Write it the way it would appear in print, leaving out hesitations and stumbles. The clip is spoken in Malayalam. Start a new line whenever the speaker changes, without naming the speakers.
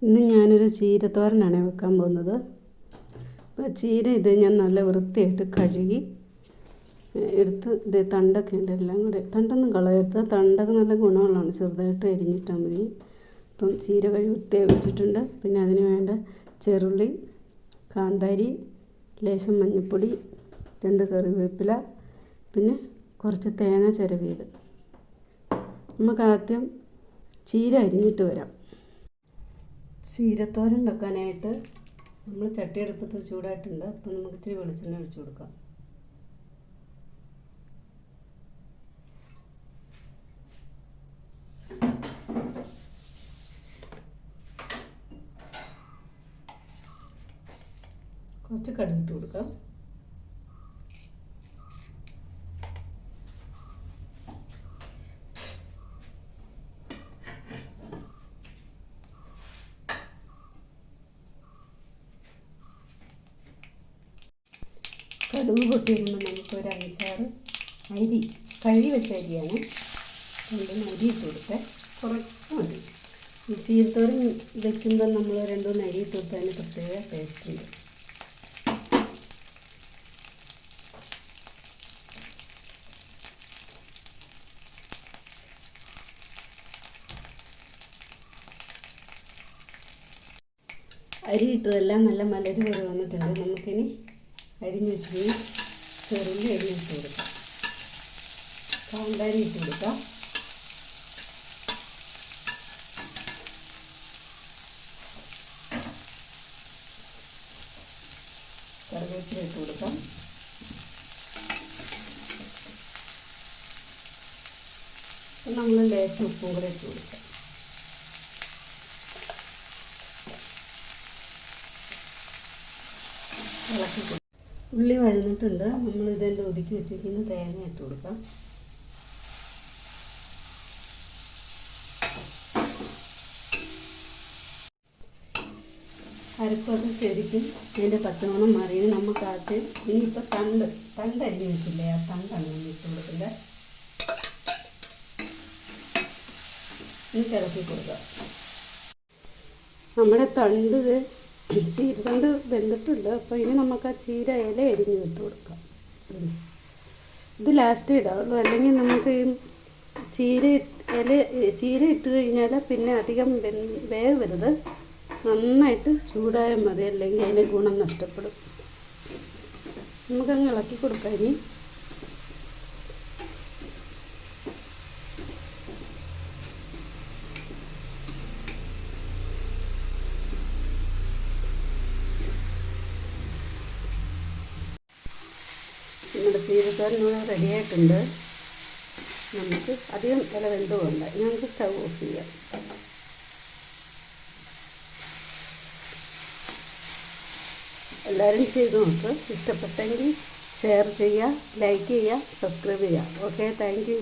ഇന്ന് ഞാനൊരു ചീരത്തോരനാണ് വെക്കാൻ പോകുന്നത്. അപ്പോൾ ചീര ഞാൻ നല്ല വൃത്തിയായിട്ട് കഴുകി എടുത്ത് തണ്ടൊക്കെ ഉണ്ട്, എല്ലാം കൂടെ തണ്ടൊന്നും കളയരുത്. തണ്ടൊക്കെ നല്ല ഗുണമുള്ളതാണ്, ചെറുതായിട്ട് അരിഞ്ഞിട്ടാൽ മതി. അപ്പം ചീര കഴുകി വൃത്തിയായി വെച്ചിട്ടുണ്ട്. പിന്നെ അതിന് വേണ്ട ചെറുള്ളി, കാന്താരി, ലേശം മഞ്ഞൾപ്പൊടി, 2 കറിവേപ്പില, പിന്നെ കുറച്ച് തേങ്ങ ചിരവിയത്. നമുക്ക് ആദ്യം ചീര അരിഞ്ഞിട്ട് വരാം. ചീരത്തോരൻ വെക്കാനായിട്ട് നമ്മൾ ചട്ടി അടുപ്പത്ത് ചൂടായിട്ടുണ്ട്. അപ്പം നമുക്ക് ഇച്ചിരി വെളിച്ചെണ്ണ ഒഴിച്ചു കൊടുക്കാം. കുറച്ച് കടുകിട്ട് കൊടുക്കാം. കടുക് പൊട്ടി വരുമ്പോൾ നമുക്കൊരു 5-6 അരി, കഴുകി വെച്ച അരിയാണ്, 2 അരി ഇട്ട് കൊടുത്താൽ കുറച്ച് മതി. ചീരത്തോരൻ വയ്ക്കുമ്പോൾ നമ്മൾ 2-3 അരി ഇട്ട് കൊടുത്താൽ അതിന് പ്രത്യേക ടേസ്റ്റ് ഉണ്ട്. അരി ഇട്ടതെല്ലാം നല്ല മലര് പോലെ വന്നിട്ടുണ്ട്. നമുക്കിനി അരിഞ്ഞ് വെച്ചിട്ട് ചെറുള്ളി അരിഞ്ഞിട്ട് കൊടുക്കാം. കാന്താരി ഇട്ട് കൊടുക്കാം. കറിവേപ്പില ഇട്ട് കൊടുക്കാം. നമ്മൾ ലേശം ഉപ്പും കൂടെ ഇട്ട് കൊടുക്കാം. ഇളക്കി കൊടുക്കാം. ഉള്ളി വഴന്നിട്ടുണ്ട്. നമ്മൾ ഇതെല്ലാം ഒതുക്കി വെച്ചിരിക്കുന്ന തേങ്ങ ഇട്ട് കൊടുക്കാം. അരപ്പൊക്കെ ശരിക്കും അതിൻ്റെ പച്ചമണം മാറിയത് നമുക്ക് ആദ്യം ഇനിയിപ്പോൾ തണ്ട് അരിഞ്ഞ് വെച്ചില്ലേ, ആ തണ്ടാണ് നമ്മൾ ഇട്ട് കൊടുക്കുന്നത്. എന്നിട്ട് ഇളക്കി കൊടുക്കുക. നമ്മുടെ ചീരത്തണ്ട് വെന്തിട്ടുണ്ട്. അപ്പോൾ ഇനി നമുക്ക് ആ ചീര ഇല അരിഞ്ഞ് ഇട്ട് കൊടുക്കാം. ഇത് ലാസ്റ്റ് ഇടാവുള്ളൂ, അല്ലെങ്കിൽ നമുക്ക് ഈ ചീര ഇട്ട് കഴിഞ്ഞാൽ പിന്നെ അധികം വേവരുത്. നന്നായിട്ട് ചൂടായാൽ മതി, അല്ലെങ്കിൽ അതിൻ്റെ ഗുണം നഷ്ടപ്പെടും. നമുക്കങ്ങ് ഇളക്കി കൊടുക്കാം. ഇനി നമ്മുടെ ചീരത്തോരൻ ഇവിടെ റെഡിയായിട്ടുണ്ട്. നമുക്ക് അധികം ഇല വെന്ത് പോകണ്ട. നമുക്ക് സ്റ്റൗ ഓഫ് ചെയ്യാം. എല്ലാവരും ചെയ്ത് നോക്ക്. ഇഷ്ടപ്പെട്ടെങ്കിൽ ഷെയർ ചെയ്യുക, ലൈക്ക് ചെയ്യുക, സബ്സ്ക്രൈബ് ചെയ്യുക. Okay, thank you.